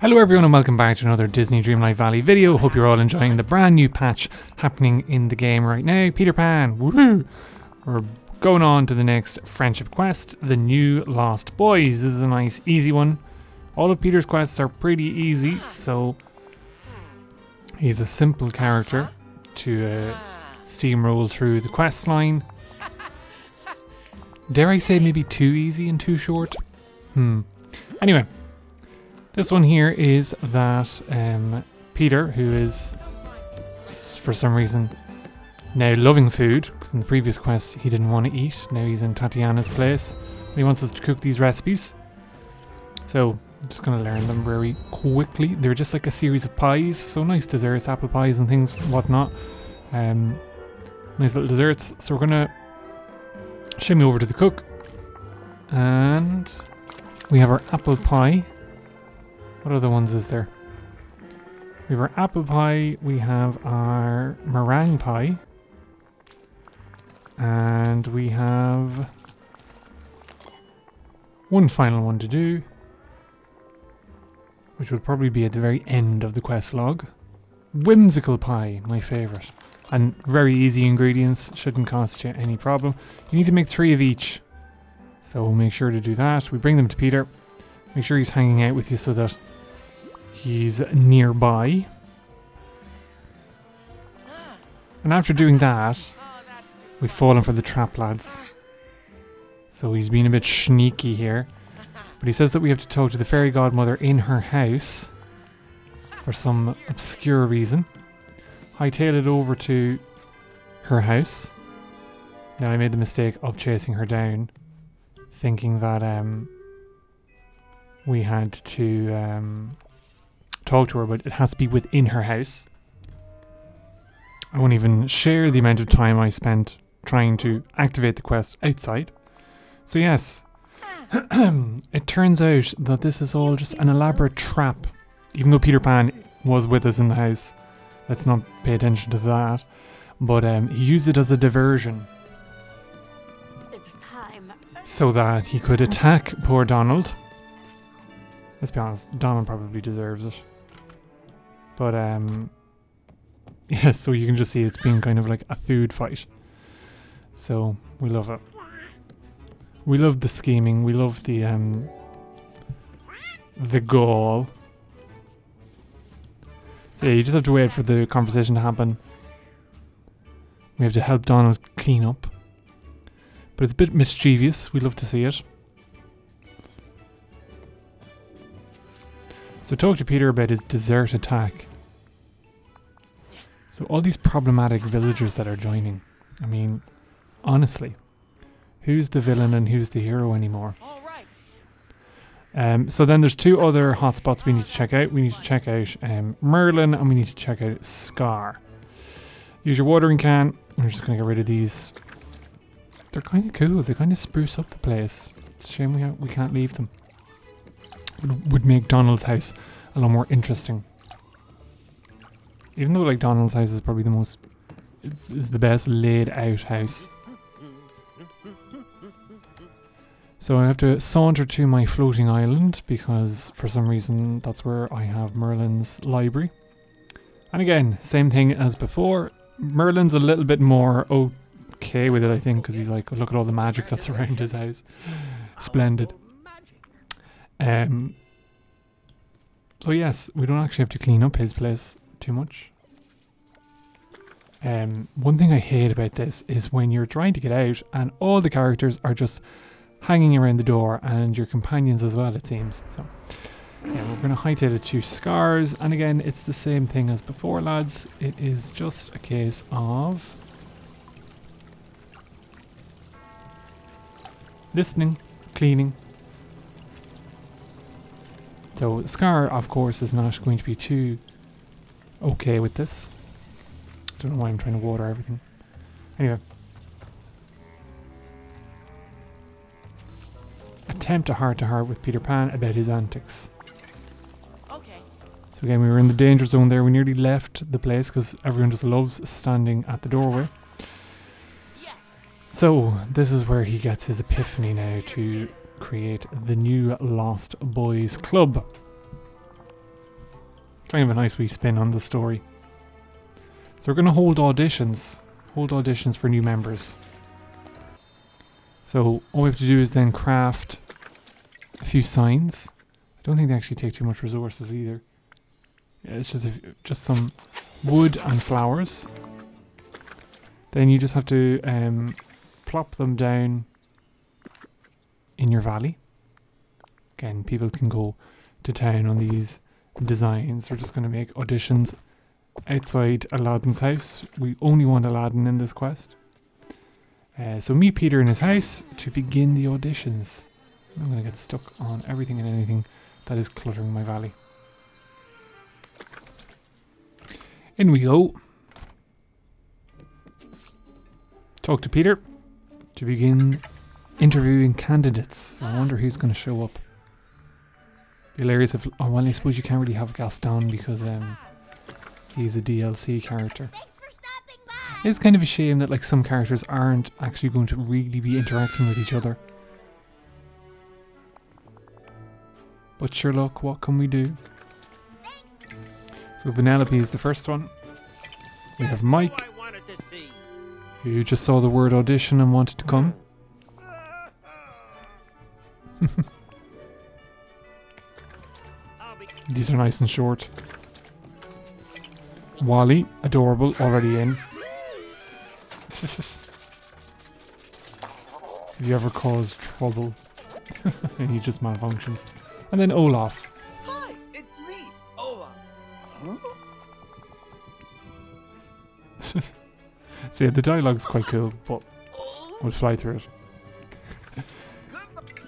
Hello everyone and welcome back to another Disney Dreamlight Valley video. Hope you're all enjoying the brand new patch happening in the game right now. Peter Pan, woohoo! We're going on to the next friendship quest, the new Lost Boys. This is a nice easy one. All of Peter's quests are pretty easy, so he's a simple character to steamroll through the quest line. Dare I say maybe too easy and too short? Anyway. This one here is that Peter, who is, for some reason, now loving food, because in the previous quest he didn't want to eat. Now he's in Tatiana's place. And he wants us to cook these recipes. So I'm just going to learn them very quickly. They're just like a series of pies, so nice desserts, apple pies and things, whatnot. Nice little desserts. So we're going to shimmy over to the cook. And we have our apple pie. What other ones is there? We have our apple pie, we have our meringue pie, and we have one final one to do, which will probably be at the very end of the quest log. Whimsical pie, my favourite. And very easy ingredients, shouldn't cost you any problem. You need to make 3 of each, so we'll make sure to do that. We bring them to Peter. Make sure he's hanging out with you so that he's nearby. And after doing that, we've fallen for the trap, lads. So he's been a bit sneaky here. But he says that we have to talk to the fairy godmother in her house for some obscure reason. Hightail it over to her house. Now I made the mistake of chasing her down, thinking that we had to talk to her, but it has to be within her house. I won't even share the amount of time I spent trying to activate the quest outside. So yes, it turns out that this is all just an elaborate trap. Even though Peter Pan was with us in the house, let's not pay attention to that. But he used it as a diversion. It's time. So that he could attack poor Donald. Let's be honest, Donald probably deserves it. But, yeah, so you can just see it's been kind of like a food fight. So, we love it. We love the scheming, we love the goal. So yeah, you just have to wait for the conversation to happen. We have to help Donald clean up. But it's a bit mischievous, we love to see it. So talk to Peter about his dessert attack. So all these problematic villagers that are joining. I mean, honestly, who's the villain and who's the hero anymore? So then there's 2 other hotspots we need to check out. We need to check out Merlin and we need to check out Scar. Use your watering can. I'm just going to get rid of these. They're kind of cool. They kind of spruce up the place. It's a shame we can't leave them. Would make Donald's house a lot more interesting. Even though like Donald's house is probably the best laid out house. So I have to saunter to my floating island because for some reason that's where I have Merlin's library. And again, same thing as before. Merlin's a little bit more okay with it, I think, because he's like, look at all the magic that's around his house. Splendid. So yes, we don't actually have to clean up his place too much. One thing I hate about this is when you're trying to get out and all the characters are just hanging around the door and your companions as well, it seems. So yeah, we're going to hightail it to Scars, and again it's the same thing as before, lads. It is just a case of listening, cleaning. So Scar, of course, is not going to be too okay with this. Don't know why I'm trying to water everything. Anyway. Attempt a heart-to-heart with Peter Pan about his antics. Okay. So again, we were in the danger zone there. We nearly left the place because everyone just loves standing at the doorway. Yes. So this is where he gets his epiphany now to create the new Lost Boys Club. Kind of a nice wee spin on the story. So we're going to hold auditions. Hold auditions for new members. So all we have to do is then craft a few signs. I don't think they actually take too much resources either. Yeah, it's just some wood and flowers. Then you just have to plop them down in your valley. Again, people can go to town on these designs. We're just going to make auditions outside Aladdin's house. We only want Aladdin in this quest. So meet Peter in his house to begin the auditions. I'm going to get stuck on everything and anything that is cluttering my valley. In we go. Talk to Peter to begin interviewing candidates. I wonder who's going to show up. Be hilarious if... Oh, well, I suppose you can't really have Gaston because he's a DLC character. It's kind of a shame that like some characters aren't actually going to really be interacting with each other. But sure, look, what can we do? So Vanellope is the first one. We have Mike, who just saw the word audition and wanted to come. These are nice and short. Wally, adorable, already in. Have you ever caused trouble? And he just malfunctions. And then Olaf. Hi, it's me, Olaf. Huh? So yeah, the dialogue's quite cool, but we'll fly through it.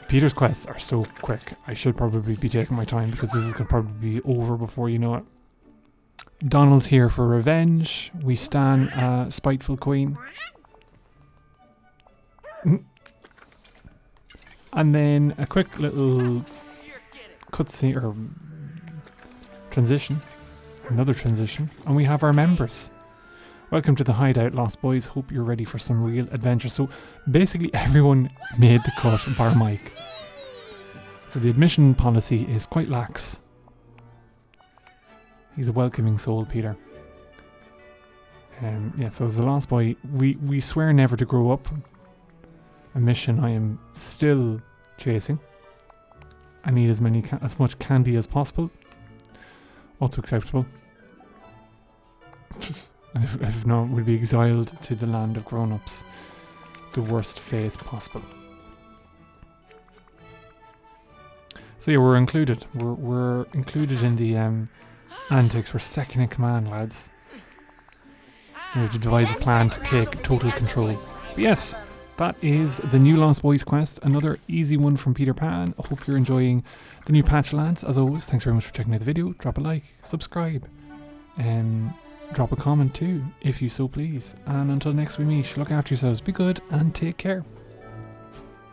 Peter's quests are so quick. I should probably be taking my time because this is going to probably be over before you know it. Donald's here for revenge. We stan a spiteful queen. And then a quick little cutscene or transition. Another transition. And we have our members. Welcome to the hideout, Lost Boys. Hope you're ready for some real adventure. So basically everyone made the cut bar Mike. So the admission policy is quite lax. He's a welcoming soul, Peter. Yeah, so as a Lost Boy, we swear never to grow up. A mission I am still chasing. I need as much candy as possible. Also acceptable. And if not, we'll be exiled to the land of grown-ups. The worst fate possible. So yeah, we're included. We're included in the antics. We're second in command, lads. We have to devise a plan to take total control. But yes, that is the new Lost Boys quest. Another easy one from Peter Pan. I hope you're enjoying the new patch, lads. As always, thanks very much for checking out the video. Drop a like, subscribe, drop a comment too, if you so please. And until next we meet, look after yourselves, be good, and take care.